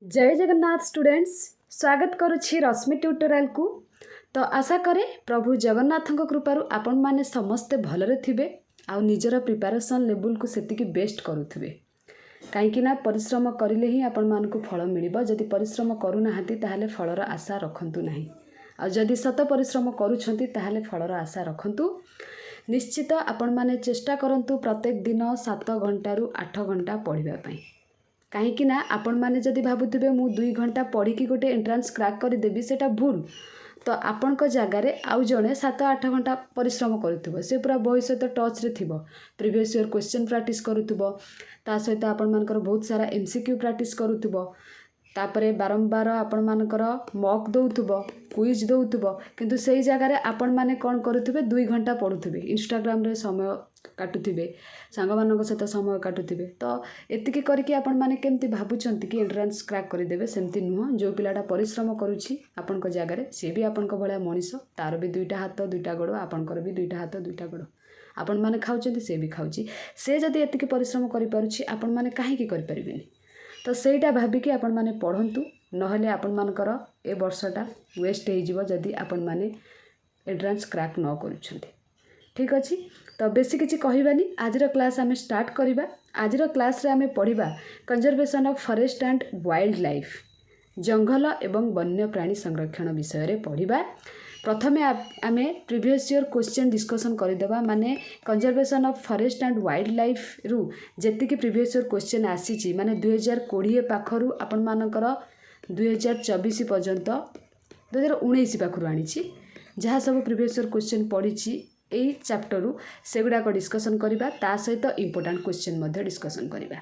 जय जगन्नाथ स्टूडेंट्स स्वागत करुछि रश्मि ट्यूटोरियल को। तो आशा करे प्रभु जगन्नाथ कृपारू आपण माने समस्ते भलरे थिबे आ निजर प्रिपरेशन लेवल को सेतिकी बेस्ट करुथिबे। काहेकि ना परिश्रम करिले ही आपण मानकु फल मिलिबो। जदि परिश्रम करू नाहंती ताहाले फलर आशा रखंतु नाही। आ जदि सत परिश्रम करूछंती ताहाले फलर आशा रखंतु। निश्चित आपण माने चेष्टा करंतु प्रत्येक दिन 7 घंटारू 8 घंटा पढ़िबा पई। कहीं ना आपण मैंने जदि भावुवे मु 2 घंटा पढ़ी गोटे एंट्रांस क्रैक करदेवी सेटा भूल। तो आपण जगार आउ जड़े 7-8 घंटा परिश्रम करुव से पूरा बही सहित टच रे थिबो। प्रीवियस ईयर क्वेश्चन प्रैक्टिस करुव ता सहित आपण मानकर बहुत सारा एमसीक्यू प्रैक्टिस करुव। तापरे बारंबार आपण मानकर मॉक दौथुब क्विज दौथुब किंतु सेई जगार आपण माने कौन करुथिबे 2 घंटा पढ़ुथिबे इंस्टाग्राम रे समय काटुथिबे सांग मानक सहित समय काटुथिबे। तो एतिकी करके आपण माने केमती भाबुचंती कि एंट्रांस क्रैक करदेबे सेमती नुह। जो पिलाटा परिश्रम करुछि आपनक जगार से भी आपनक भलिया मनीष तार भी 2टा हाथ 2टा गोड़ आपनकर भी 2टा हाथ 2टा गोड़ आपण माने खाउचंती से भी खाउछि। से जदि एतिकी परिश्रम करि पारुछि आपण माने काहे कि करि परिबेनी। तो सेटा भाबिकी आपण माने पढ़ंतु नहले आपण मानकर ए वर्षटा वेस्ट हो जिवो जदि आपण माने एंट्रांस क्रैक न करूछंती। ठीक अछि। तो बेसी किछि कहिबानी आजिर क्लास आमे स्टार्ट करिबा। आजिर क्लास रे आमे पढ़िबा conservation of forest and wild life जंगल एवं वन्य प्राणी संरक्षण विषय रे पढ़िबा। प्रथमे आमे प्रीवियस ईयर क्वेश्चन डिस्कशन करदेबा माने conservation of forest and wild life रु जेति कि प्रीवियस ईयर क्वेश्चन आसीची माने 2020 पाखरु आपण मानकर 2024 पर्यंत 2019 पाखरु आनीची जहाँ सब प्रीवियस ईयर क्वेश्चन पढ़ी एई चैप्टर रु सेगुडा को डिस्कशन करिबा ता सहित इंपोर्टेंट क्वेश्चन मध्ये डिस्कशन करिबा।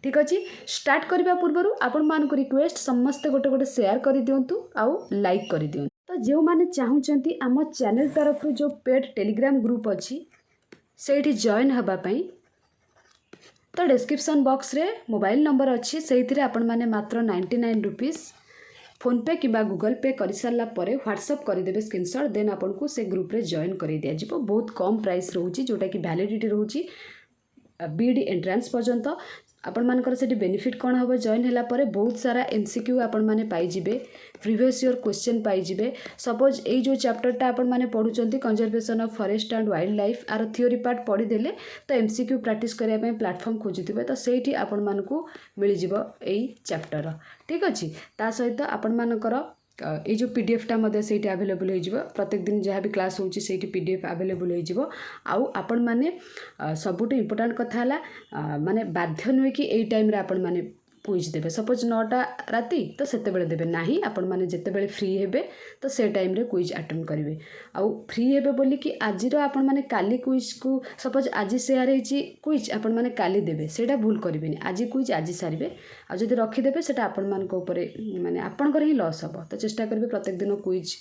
ठीक अछि। स्टार्ट करबा पूर्वरु आपण मानकु रिक्वेस्ट समस्त गोटे गोटे शेयर करि दियंतु आउ लाइक करि दियंतु। तो जो माने चाहूचंती आम चैनल तरफ जो पेड टेलीग्राम ग्रुप अच्छी से जॉइन हबा पई तो डिस्क्रिप्शन बॉक्स रे मोबाइल नंबर अच्छी से आपण माने मात्र 99 रुपीस फोनपे किंबा गूगल पे कर सारा पर व्हाट्सअप करदेवे स्क्रीनशॉट देन आपन को से ग्रुप रे जॉइन कर दिया जिवो। बहुत कम प्राइस रोची जोटा कि वैलिडिटी रोची बीडी एंट्रांस पर्यंत। आपण मानकर से बेनिफिट कौन हम जॉइन होला परे बहुत सारा एमसीक्यू आपण माने पाइजिबे प्रीवियस ईयर क्वेश्चन पाइजिबे। सपोज ए जो चैप्टरटा आपण माने पढुचंती conservation of forest and wild life आर थ्योरी पार्ट पढ़ी देले तो एमसीक्यू प्रैक्टिस करिया पय प्लेटफॉर्म खोजुथिबे तो सेठी आपण मानकू मिल जिवो एई चैप्टर। ठीक अछि। ता सहित आपण मानकर ये जो पीडीएफटा मध्य से अवेलेबल हो प्रत्येक दिन जहाँ भी क्लास होची से पीडीएफ अवेलेबल हो आउ आपण माने सबुठ इम्पोर्टाट कथा माने बाध्य नुहे कि यही टाइम आपण माने क्विज देवे। सपोज 9टा राति तो सेते बेले देवे नाही आपण माने जेते बेले फ्री हेबे तो से टाइम रे क्विज अटेंड करिवे। आउ फ्री हेबे बोली कि आजिर आपण माने काली क्विज को सपोज आज शेयर हेची क्विज आपण माने काली देवे सेटा भूल करिवेनी। आज क्विज आज सारिबे आ जदि रखी देबे सेटा आपण मान को ऊपर माने आपण कर ही लॉस हबो। तो चेष्टा करिवे प्रत्येक दिन क्विज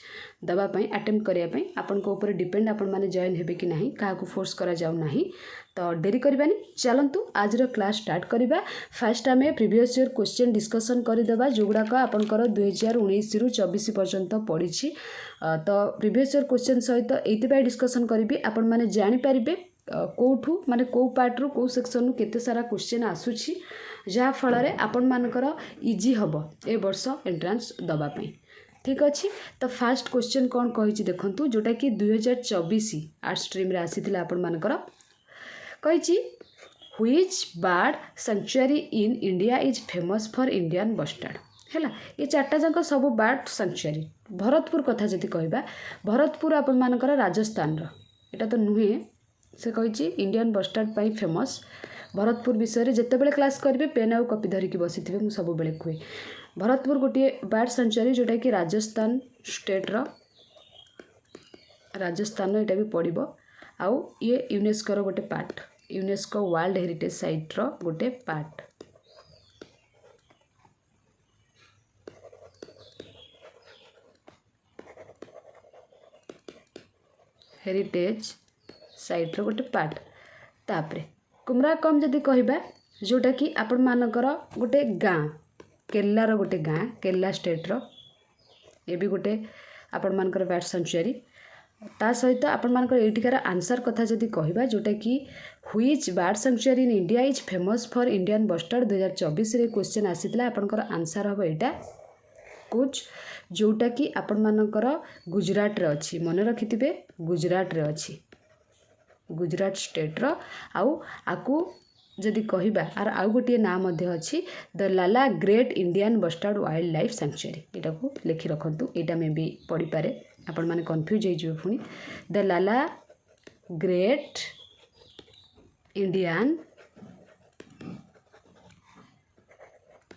दबा पई अटेम्प्ट करिया पई आपण को ऊपर डिपेंड आपण माने जॉइन हेबे कि नाही काहा को फोर्स करा जाऊ नाही। तो डेरी करबानी चलंतु आज क्लास स्टार्ट करिबा। फर्स्ट आमे प्रीवियस ईयर क्वेश्चन डिस्कशन करदेबा जोगुड़ाक आपनकर 2019 रु 24 पर्यंत पढ़ी। तो प्रीवियस ईयर क्वेश्चन सहित एइतिबा डिस्कशन करिबी आपण माने जानि परिबे कोठू माने को पार्ट रु को सेक्शन रु केते सारा क्वेश्चन आसुची जहा फल रे आपण मानकर इजी हबो ए वर्ष एंट्रांस दबा पई। ठीक अच्छे। तो फास्ट क्वेश्चन कौन कही देखंतु जोटा कि 2024 आर्ट स्ट्रीम रे आसीथिला आपण मानकर कही which bird sanctuary in India is famous for Indian bustard है। ये 4टा जाक सब बर्ड सेंचुरी भरतपुर कथा जदि कहबा भरतपुर आपण मानकर राजस्थान एटा तो नुहे से कही इंडियन बस्टार्ड पाई फेमस। भरतपुर विषय जिते बड़े क्लास करेंगे पेन आउ कपी धरिकी बसी थे मुझे सब बेले कहे भरतपुर गोटे बर्ड सेंचुरी जोटा कि राजस्थान स्टेट राजस्थान यहाँ भी पड़ो आउ ये यूनेस्को रो गोटे part UNESCO world heritage site रो गोटे पार्ट। हेरिटेज साइट रो गोटे पार्ट। तापरे कुमराकम जदि कहबा जोटा कि आपण मानकर गोटे गाँ केरला रो गोटे गाँ केरला स्टेट रो ये भी गोटे आपण मानकर बर्ड सेंचुरी। ता सहित आपण मानकर एठिकार आंसर कथा जदि कहबा जोटा कि which bird sanctuary in India is famous for Indian bustard 2024 रे क्वेश्चन आसीतला आपनकर आंसर हबो एटा कुछ जोटा कि आपण मानकर गुजरात रे अछि मन रखिथिबे गुजरात रे अछि गुजरात स्टेट रो आउ आकु जदि कहबा आर आउ गोटे नाम मध्य अछि the Lala great Indian bustard wild life sanctuary एटा को लिखि रखंतु एटा में भी पढ़ी पारे आपण माने कंफ्यूज हो जिवे पुनी the Lala great Indian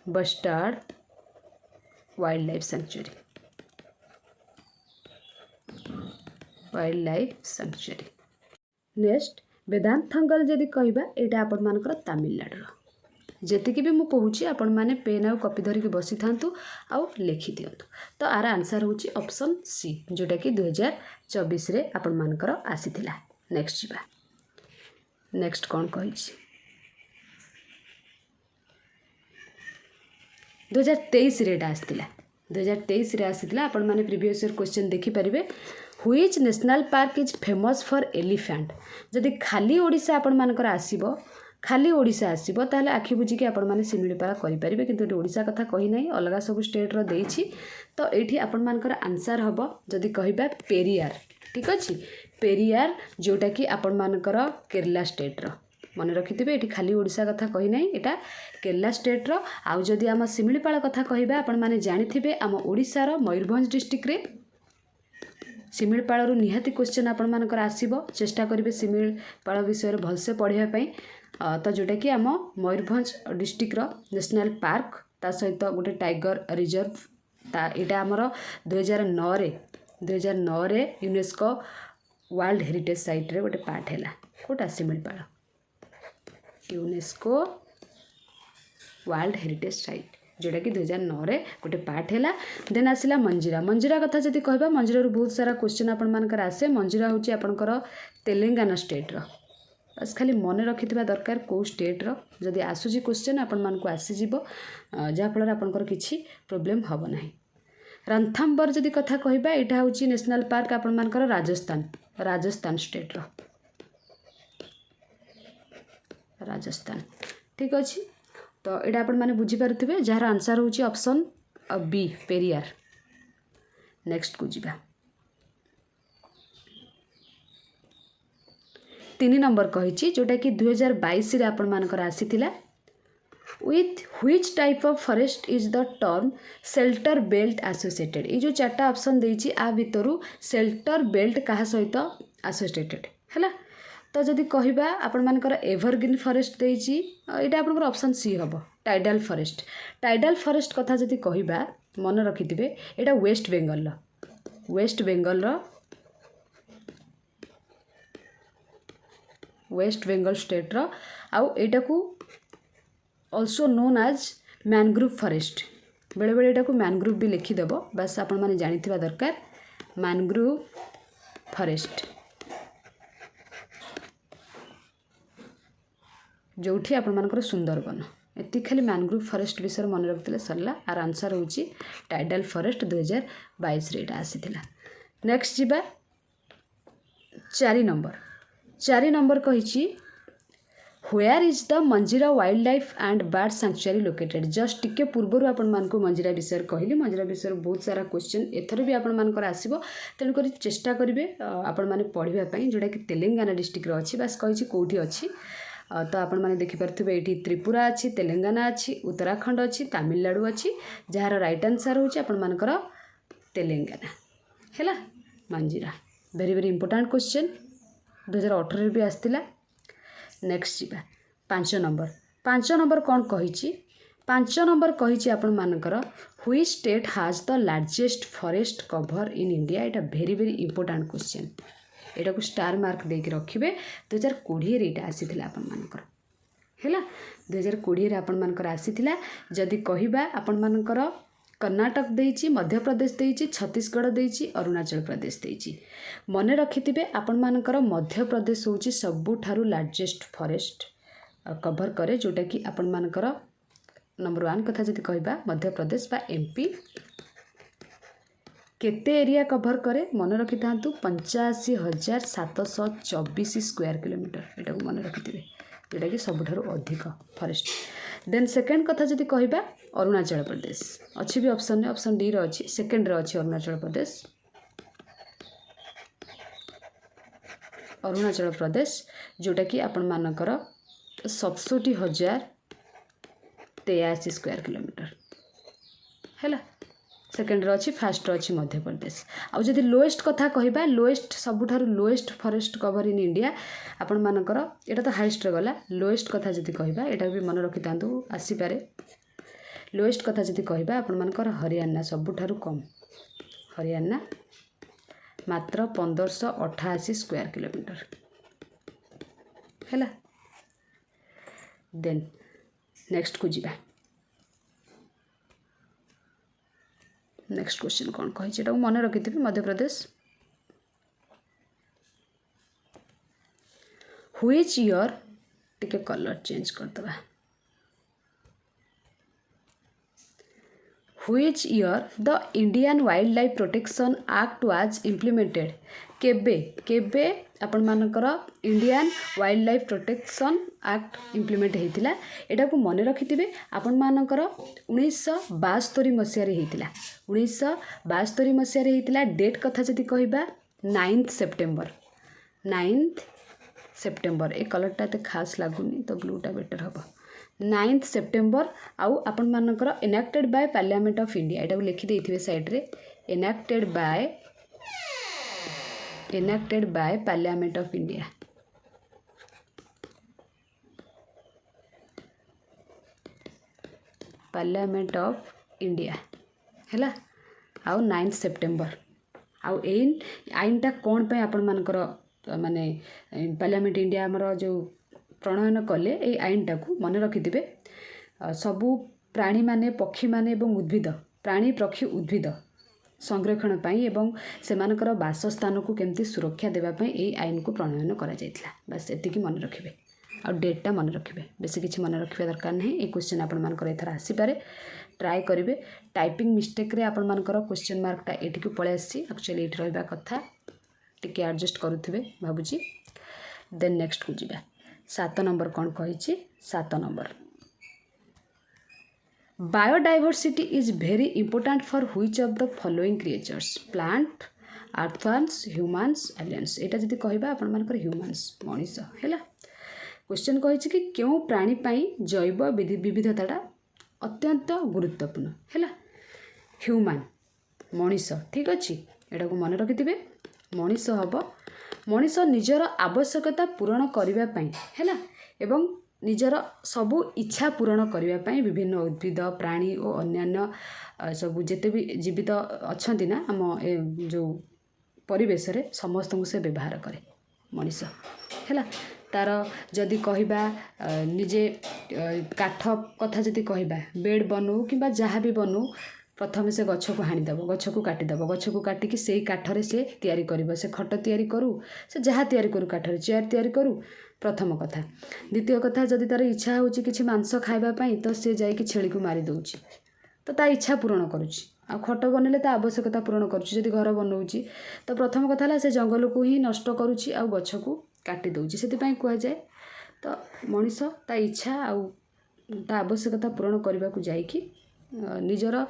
bustard wild life sanctuary next Vedanthangal जदि कहबा एटा आपण मानकर तमिलनाडु जेतिकी भी मु कहूची आपण माने पेन आउ कॉपी धरिक बसी थांतु आउ लिखि दियंतु तो आर आंसर होची ऑप्शन सी जोटा कि 2024 रे आपण मानकर आसीथिला नेक्स्ट जिबा नेक्स्ट कोन कहिची 2023 रे आसीथिला 2023 रे आसीथिला आपण माने प्रीवियस ईयर क्वेश्चन देखि परिबे which national park is famous for elephant जदि खाली ओडिशा आपण मानकर आसीबो खाली ओडिशा आसीबो ताले आखि बुझी कि आपण माने सिमिलीपाला करि परिबे किंतु ओडिशा कथा कहि नै अलगा सब स्टेट रो देइछि तो एठी आपण मानकर आंसर हबो जदि कहिबा पेरियार ठीक अछि पेरियार जोटा कि आपण मानकर केरला स्टेट रो मन रखिथिबे एठी खाली ओडिशा कथा कहि नै एटा केरला स्टेट रो आउ जदि आम सिमिलीपाला कथा कहिबा आपण माने जानिथिबे आम ओडिशा रो मयूरभंज डिस्ट्रिक्ट रे सिमिलपाड़ निहाती क्वेश्चन आपण मानकर आसीबो चेष्टा करिवे सिमिलपाड़ विषय भलसे पढ़िया पई तो जोटा कि आम मयूरभंज डिस्ट्रिक्ट रो नेशनल पार्क ता सहित गोटे टाइगर रिजर्व ता एटा आमर 2009 रे यूनेस्को वर्ल्ड हेरिटेज साइट रे गोटे पार्ट हैला कोटा Similipal UNESCO world heritage site जोटा कि 2009 रे गोटे पार्ट हैला देन आसिला मंजिरा कथा जदि कहबा मंजिरा बहुत सारा क्वेश्चन आपण मानकर आसे मंजिरा होची आपनकर तेलंगाना स्टेट रो बस खाली मन रखिथिबा दरकार को स्टेट रो जदि आसुजी क्वेश्चन आपण मानकु आसी जिवो जा फल आपनकर किछि प्रॉब्लम हबो नाही रणथंबर जदि कथा कहबा एटा होची नेशनल पार्क आपण मानकर राजस्थान स्टेट रो राजस्थान ठीक अछि तो एटा आपण माने बुझी पारुथिबे जार आंसर होची ऑप्शन बी पेरियार नेक्स्ट को जिबा 3 नंबर कहिची जोटा कि 2022 रे आपण मानकर आसीथिला with which type of forest is the term shelter belt associated ये जो चारटा ऑप्शन देइची आ भितरु शेल्टर बेल्ट कहा सहित एसोसिएटेड हैला तो जदि कहबा आपण मानकर एवरग्रीन फॉरेस्ट देइची एटा आपनकर ऑप्शन सी हबो टाइडल फॉरेस्ट कथा जदि कहबा मन रखिथिबे एटा वेस्ट बेंगल स्टेट रो आउ एटा को also known as mangrove forest बेले बेले एटा को मैनग्रोव भी लिखि देबो बस आपण माने जानिथिबा दरकार मैनग्रोव फॉरेस्ट जोठी आपण मानकर सुंदरबन एति खाली मैनग्रोव फॉरेस्ट विषय मन रखिले सरला आर आंसर होची टाइडल फॉरेस्ट 2022 रे आसीथिला नेक्स्ट जिबा 4 नंबर कहिची where is the Manjira wildlife and bird sanctuary located just टिके पूर्व आपण मानकु मंजिरा विषय कहली मंजिरा विषय बहुत सारा क्वेश्चन एथर भी आपण मानकर आसीबो तेनु करी चेष्टा करिवे आपण माने पढिबा पई जोटा कि तेलंगाना डिस्ट्रिक्ट रो अछि बस कहिची कोठी अछि तो आपण माने देखि परथुबे एठी त्रिपुरा अछि तेलंगाना अछि उत्तराखंड अछि तमिलनाडु अछि जार राइट आंसर होछि आपण मानकर तेलंगाना हैला Manjira very very important question 2018 रे भी आस्तिला नेक्स्ट जिबा 5 नंबर कोन कहिछि 5 नंबर कहिछि आपण मानकर which state has the largest forest cover in India Etah very very important question एटा को स्टार मार्क देके रखिबे 2020 रे एटा आसीथिला आपण मानकर हैला 2020 रे आपण मानकर आसीथिला जदि कहिबा आपण मानकर कर्नाटक देइछि मध्य प्रदेश देइछि छत्तीसगढ़ देइछि अरुणाचल प्रदेश देइछि मने रखिथिबे आपण मानकर मध्य प्रदेश होछि सबुठारु लार्जेस्ट फॉरेस्ट कवर करे जोटा कि आपण मानकर नंबर 1 कथा जदि कहिबा मध्य प्रदेश बा एमपी केते एरिया कभर करे मन रखि था 85,724 स्क्वायर किलोमीटर एटा को मन रखिथिबे जेटा कि सबुठारु अधिक फॉरेस्ट। देन सेकेंड कथा जदि कहबा अरुणाचल प्रदेश अच्छी भी ऑप्शन ऑप्शन डी रो अच्छी सेकेंड रे अच्छी अरुणाचल प्रदेश जोटा कि आपण मानकर 67,083 स्क्वायर किलोमीटर है सेकेंड अच्छी फास्ट अच्छी मध्य प्रदेश। आउ जदि लोएस्ट कथा कहबा लोएस्ट सबुठारु lowest forest cover in India आपण मानकर एटा तो हाईएस्ट रे गला। लोएस्ट कथा जदि कहबा एटा भी मन रखि तांतु आसी पारे। लोएस्ट कथा जदि कहबा आपण मानकर हरियाणा सबुठारु कम हरियाणा मात्र 1588 स्क्वायर किलोमीटर है। देन नेक्स्ट को जीवा नेक्स्ट क्वेश्चन कौन कही मन रखी मध्य प्रदेश व्हिच ईयर टिके कलर चेंज करदबा which year the Indian wildlife protection act was implemented केबे केबे आपण मानकर Indian wildlife protection act implement होता एटा को मन रखिथिबे आपण मानकर 1972 मसीह रे होता 1972 मसीह रे होता। डेट कथा जदि कहबा 9 सेप्टेम्बर ए कलरटा तो खास लगुनि तो ब्लूटा बेटर हम 9 सेप्टेम्बर आउ आपण मानकर एनाक्टेड बाय पार्लियामेंट ऑफ इंडिया एटा को लिखि देथिबे साइड रे एनाक्टेड by parliament of India parliament of India है आउ 9 सेप्टेम्बर आउ आईनटा कौन पे आपण मानकर माने पार्लियामेंट इंडिया हमर जो प्रणयन कले ये आईनटा को मन रखिथिबे सबु प्राणी माने पक्षी माने एवं उद्भिद प्राणी पक्षी उद्भिद संरक्षण पाई एवं सेमानकर बासस्थान को केमती सुरक्षा देबा पई ए आईन को प्रणयन करा जायतिला। बस एतिकी मन रखिबे आ डेटटा मन रखिबे बेसी किछि मन रखिबा दरकार नहीं। ए क्वेश्चन आपण मानकर एथर आसी पारे ट्राई करिवे। टाइपिंग मिस्टेक रे आपण मानकर क्वेश्चन मार्कटा एठी को पळे आसी एक्चुअली एठी रहबा कथा टिके एडजस्ट करूथिबे भाबुची। देन नेक्स्ट को जिबा 7 नंबर कौन कही 7 number biodiversity is very important for which of the following creatures plant earthworms humans aliens एटा जदि कहबा आपण मानकर ह्यूमन्स मनीष हैला। क्वेश्चन कही कि क्यों प्राणी पाई जैव विविधताटा अत्यंत गुरुत्वपूर्ण हैला ह्यूमन मनीष ठीक अच्छे एटा को मन रखिथिबे मनीष हम मनीष निजर आवश्यकता पूरण करने है एवं निजर सबू इच्छा पूरण करने विभिन्न उद्भिद प्राणी और अन्यान्य सबू जिते भी जीवित अच्छा ना आम जो परिवेश रे समस्त को से व्यवहार करे मनीष है तार जदि कहबा निजे काठ कथा जदि कहबा बेड बनू कि जहाँ भी बनू प्रथम से गछ को हाणीदेव गछ को काटिदेव गछ को काटिकी से काठरे से तैयारी करिवो से खट तैयारी करू से जहाँ तैयारी करू काठरे चेयर तैयारी करू प्रथम कथा। द्वितीय कथा जदि तार इच्छा होची किछि मांस खाइबा पई तो से जाइकी छेली को मारी दउची तो ता इच्छा पूरण करूची आ खट बनले ता आवश्यकता पूरण करूची। जदि घर बनउची तो प्रथम कथा ला से जंगल को ही नष्ट करूची आ गछ को काटी दउची सेति पई कुआ जाय तो मनीष ता इच्छा आ ता आवश्यकता पूरण करबा को जाइकी निजर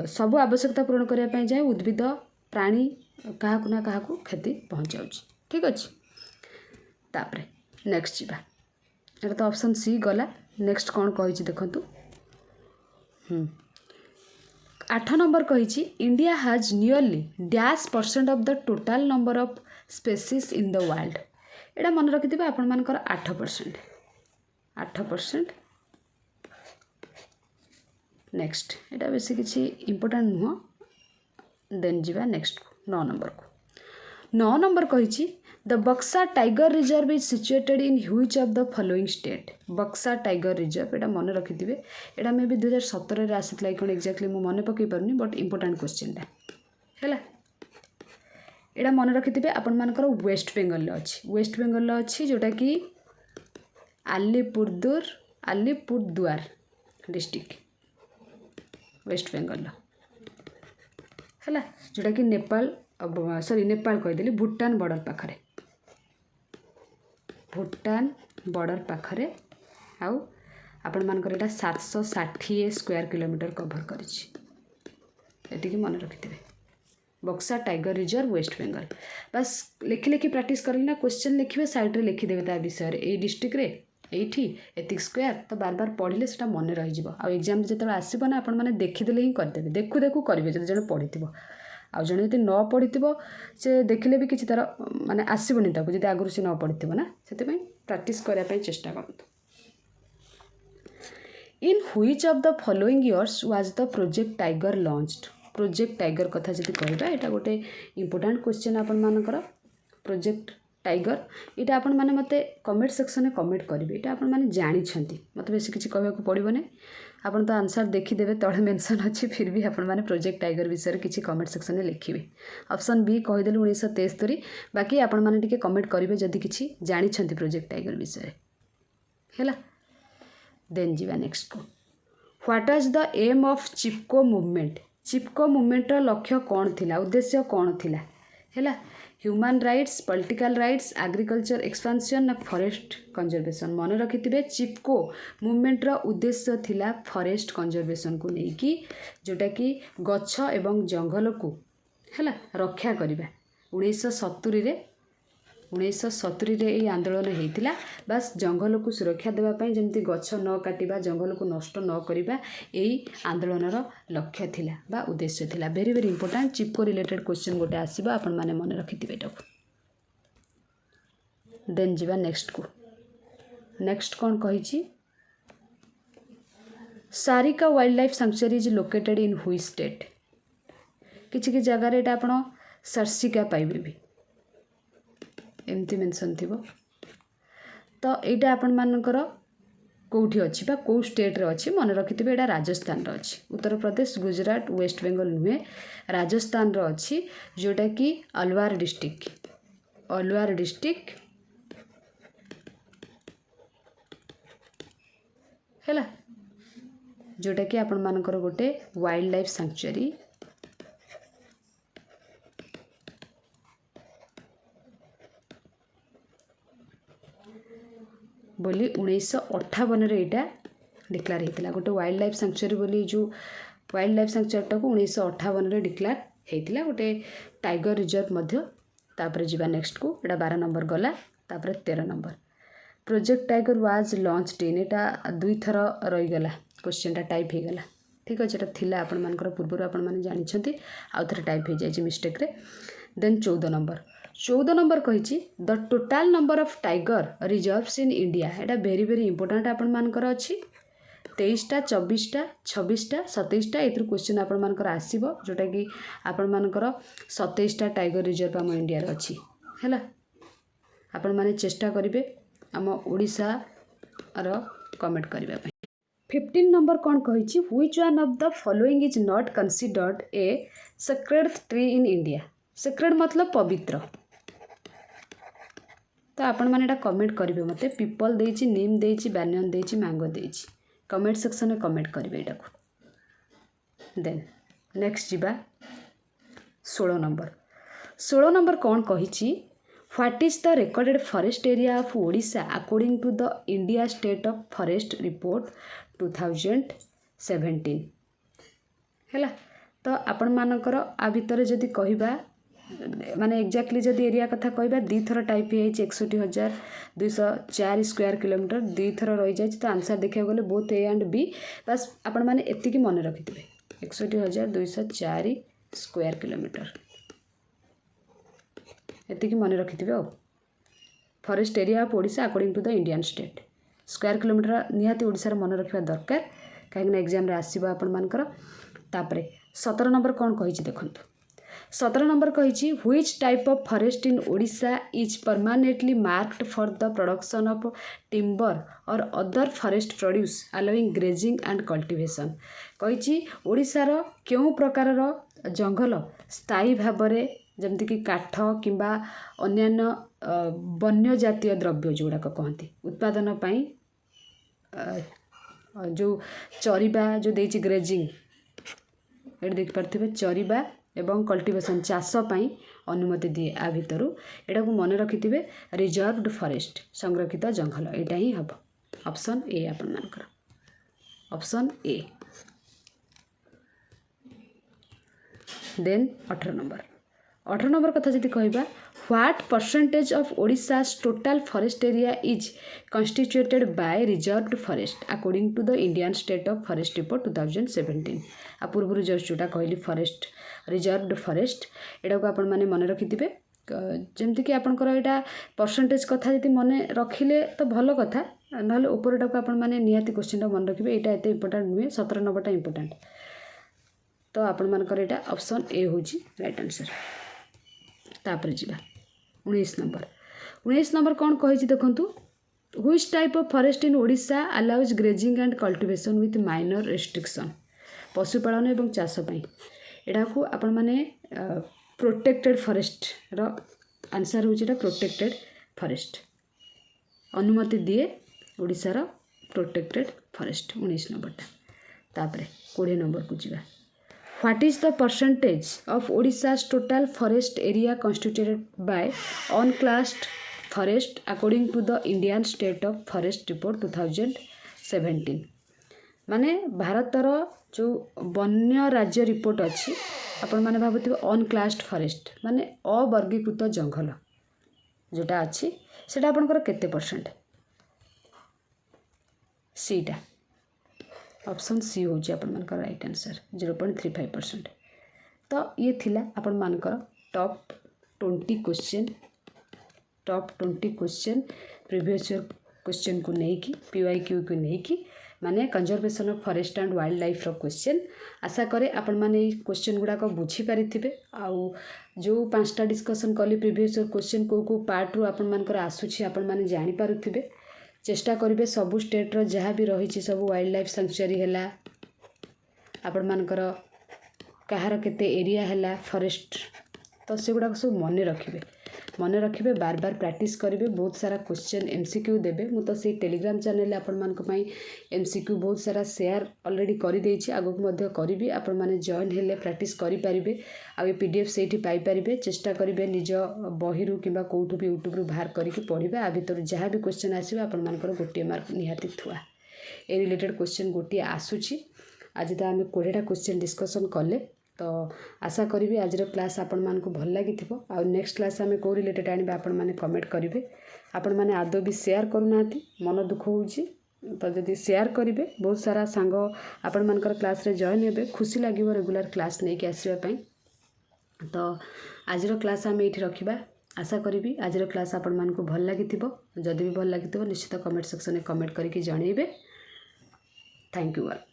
सबु आवश्यकता पूरण करने जाए उद्भिद प्राणी क्या ना क्या क्षति पहुँचाऊँ ठीक अच्छे। तापरे नेक्स्ट जीवा एटा तो ऑप्शन सी गला। नेक्स्ट कौन कही देखु 8 नंबर कही India has nearly -% of the total number of species in the world एटा मन रखिथिबे आपण मानकर 8%। नेक्स्ट एटा बेसी किसी इंपोर्टेंट नुह। देन जीवा नेक्स्ट 9 नंबर को 9 नंबर कही द बक्सा tiger reserve is situated in which of the following state बक्सा टाइगर रिजर्व एटा मन रखिथिबे एटा मे भी 2017 रे आसीतला कोन एक्जेक्टली मु मन पकई परनी बट इंपोर्टेंट क्वेश्चन टा हैला एटा मन रखिथिबे आपण मानकर वेस्ट बेंगल वेस्ट बेंगल अच्छी जोटा कि अलीपुरद्वार डिस्ट्रिक्ट वेस्ट बेंगल है जोटा कि नेपाल सॉरी नेपाल कहीदेली भूटान बॉर्डर पाखरे भूटान बॉर्डर पाखरे आउ आपण मानकर एटा 760 स्क्वायर किलोमीटर कवर करी मन रखिथे बक्सा टाइगर रिजर्व वेस्ट बेंगल बस लिखि लिखि प्रैक्टिस करें ना क्वेश्चन लिखे साइड रे लिखिदेवे ता विषय ये डिस्ट्रिक्ट रे एठी एतिक स्क्वायर तो बार बार पढ़ले से मन रही आ एग्जाम जो आसो ना आपण मैंने देखीदे ही करदे देखू देखू करेंगे जो जन पढ़ी आउ जन यदि न पढ़ी से देखले भी किसी तार माने आसबनी ताको जब आगुरी से न पढ़ी ना से प्रैक्टिस करने चेष्टा करूँ in which of the following years was the project tiger launched project tiger कथा जब कहवा यहाँ गोटे इंपोर्टाट क्वेश्चन आपण मानकर प्रोजेक्ट टाइगर यहाँ आपण मैंने मत कमेंट सेक्शन में कमेंट करेंगे यहाँ आपण मैंने जानते मत बेस किसी कहवाक पड़ो नहीं आपन तो आंसर देखीदेवे तले मेंशन अच्छी फिर भी आपण मैंने प्रोजेक्ट टाइगर विषय किसी कमेंट सेक्शन में लिखे ऑप्शन बी कहीदेलु 1973 बाकी आपण मैंने टिके कमेंट करेंगे जदि किसी जानते प्रोजेक्ट टाइगर विषय है देन जीवा नेक्स्ट को what is the aim of Chipko movement Chipko मूवमेंटर लक्ष्य कौन थिला उद्देश्य कौन थिला है human rights political rights agriculture expansion ना फॉरेस्ट कंजर्वेशन मन रखिथे चिपको मूवमेंटर उद्देश्य थिला फॉरेस्ट कंजर्वेशन को लेकिन जोटा कि गछ एवं जंगल को है रक्षा करवा 1970 रे ये आंदोलन होता बास जंगल को सुरक्षा देवाई जमी गछ न काटिबा जंगल को नष्ट न करिबा यही आंदोलनर लक्ष्य थिला बा उद्देश्य थिला वेरी वेरी इंपोर्टेंट चिपको रिलेटेड क्वेश्चन गोटे आसीबा आपण माने मन रखिथिबे एटाको देन जीवा नेक्स्ट को नेक्स्ट कौन कही Sarika wild life sanctuary is located in which state किछि जगार एटा आपण सर्सिका पाइबे भी एमती मेंशन थी तो यहाँ आपण मानकर कौटी अच्छी बा कौ स्टेट रे अच्छी मन रखिथे यहाँ राजस्थान रे अच्छी उत्तर प्रदेश गुजरात वेस्ट बेंगल नुहे राजस्थान रे अच्छी जोटा कि अलवार डिस्ट्रिक्ट है जोटा कि आपण मानकर गोटे वाइल्ड लाइफ सैंक्चुरी बोली 1958 रे इटा डिक्लेयर होता गोटे वाइल्ड लाइफ सैंक्चुरी बोली जो वाइल्ड लाइफ सैंक्चुरी को 1958 रे डिक्लेयर होता गोटे टाइगर रिजर्व तापर जीवा नेक्स्ट को एटा 12 नंबर गला तापर 13 number project tiger was launched in एटा दुई थर रहीगला क्वेश्चन टाइप हो गला ठीक अच्छे एटा थिला आपण मानकर पूर्व आपण माने जानिछंती आउ थरे टाइप हो जाय मिस्टेक रे देन 14 नंबर कही the total number of tiger reserves in India Etah very very important आपण मानकर अच्छी 23टा 24टा 26टा 27टा एथुर क्वेश्चन आपण मानकर आसीबो जोटा कि आपण मानकर 27टा टाइगर रिजर्व आम इंडिया रे अच्छी हैला आपण माने चेष्टा करिवे आम ओडिसा रो कमेंट करबा पई 15 नंबर कौन कही which one of the following is not considered A sacred tree in India sacred मतलब पवित्र तो आपण मैंने कमेंट करेंगे मत पीपल देची नीम देची बैनियन देची मैंगो देची कमेंट सेक्शन में कमेंट करेंगे यहाँ को देन नेक्स्ट जीवा 16 नंबर कौन कही what is the recorded forest area of Odisha according to the India state of forest report 2017 है तो आपण मानकर आ भितर जदि कहबा माने एक्जाक्टली जदि एरिया कथा कहबा दी थर टाइप है 61,204 स्क्वायर किलोमीटर दी थर रही जाए तो आंसर देखा गले बोथ ए एंड बी बस आपण माने एतिकी मन रखिथे 61,204 स्क्वायर किलोमीटर एतिकी मन रखिथे forest area of Odisha according to the Indian state square kilometre निहाती ओडिशा मन रखा दरकार कहीं एग्जाम रे आसीबो आपण मानकर तापरे 17 नंबर कौन कही देखंतु 17 नंबर कही which type of forest in Odisha is permanently marked for the production of timber और other forest produce allowing grazing and cultivation कही ओडिशार क्यों प्रकार जंगल स्थायी भाव में जमती कि काठ किंबा अन्यान्य वन्य जातीय द्रव्य जोड़ाक कहती उत्पादन पाई जो चरिबा जो देछि ग्रेजिंग ये देखिपे चरिबा एवं कल्टिवेशन चाष पाई अनुमति दिए आ भितर एटा को मन रखिथे रिजर्वड फॉरेस्ट संरक्षित जंगल एटा ही हम ऑप्शन ए आपण मानकर ऑप्शन ए। देन 18 नंबर कथा जदि कहबा what percentage of Odisha's total forest area is constituted by reserved forest according to the Indian state of forest report 2017 आ पूर्व जस्ट जोटा कहली फॉरेस्ट रिजर्वड फॉरेस्ट एटा को आपण माने मन रखिथिबे जेमति कि आपनकर एटा परसेंटेज कथा जदि मन रखिले तो भलो कथा नहले ऊपरटा को आपण माने निहाती क्वेश्चन मन रखिबे एटा एते इंपोर्टेंट नुहे 17 नंबरटा इंपोर्टेंट तो आपण मानकर एटा ऑप्शन ए होची राइट आंसर। तापर जीवा 19 नंबर कौन कही देखु which type of forest in Odisha allows grazing and cultivation with minor restriction पशुपालन एवं चाष पाई एटा को आपण माने प्रोटेक्टेड फॉरेस्ट रो आंसर होची एटा प्रोटेक्टेड फॉरेस्ट अनुमति दिए ओडिशा रो प्रोटेक्टेड फॉरेस्ट 19 नंबरटा। तापर 20 नंबर को जीवा What is the percentage of Odisha's total forest area constituted by unclassed forest according to the Indian State of Forest Report 2017 माने भारतर जो वन्य राज्य रिपोर्ट अच्छी आपण माने भाबुथिबे अनक्लास्ड फॉरेस्ट माने अवर्गीकृत जंगल जोटा अच्छी सेटा आपनकर केते परसेंट सीटा ऑप्शन सी हो राइट आंसर 0.35%। तो ये थिला आपण मानकर top 20 question previous year question को लेकिन PYQ को लेकिन माने conservation of forest and wild life रो क्वेश्चन आशा करे आपण माने क्वेश्चन गुडा को बुझी पारिथिबे आउ जो 5टा डिस्कशन कली प्रीवियस ईयर क्वेश्चन को पार्ट रू आपण मानकर आसुछि आपण माने जानि पारुथिबे चेष्टा करेंगे सबू स्टेट रो जहाँ भी रही सब वाइल्ड लाइफ सेंचुरी है आपण मानकर कहार केते एरिया है फॉरेस्ट तो से गुड़ा सब मन रखिए बार बार प्रैक्टिस करेंगे बहुत सारा क्वेश्चन MCQ देबे मु तो से टेलीग्राम चैनल आपण मान MCQ बहुत सारा शेयर ऑलरेडी कर देछि आगो मध्य करी आपण माने जॉइन हेले प्रैक्टिस करि परिबे आ ये PDF सेठी पाई परिबे चेष्टा करिवे निज बही रु किबा कोठु भी YouTube रु बाहर करिके पढिबे आ भीतर जहाँ भी क्वेश्चन आसीबे आपण मानकर गोटे मार्क निहाती थुआ ए रिलेटेड क्वेश्चन गोटे आसुछि आज तो आम 20टा क्वेश्चन डिस्कशन कले तो आशा करी आज क्लास आपण मानक भल लगी आ नेक्स्ट क्लास आम कौ रिलेटेड आने आपण मैंने कमेंट करेंगे आपण मैंने आदौ भी शेयर करूना मन दुख हो तो जदि शेयर करेंगे बहुत सारा सांग आपण मानकर क्लास रे जॉइन हे खुशी लगे रेगुलर क्लास नहीं आसवाई तो आज क्लास आम ये रखा आशा करी आज क्लास आपण मानक भल लगी जदि भी भल लगी निश्चित कमेंट सेक्शन में कमेंट करके जनइबे। Thank you all.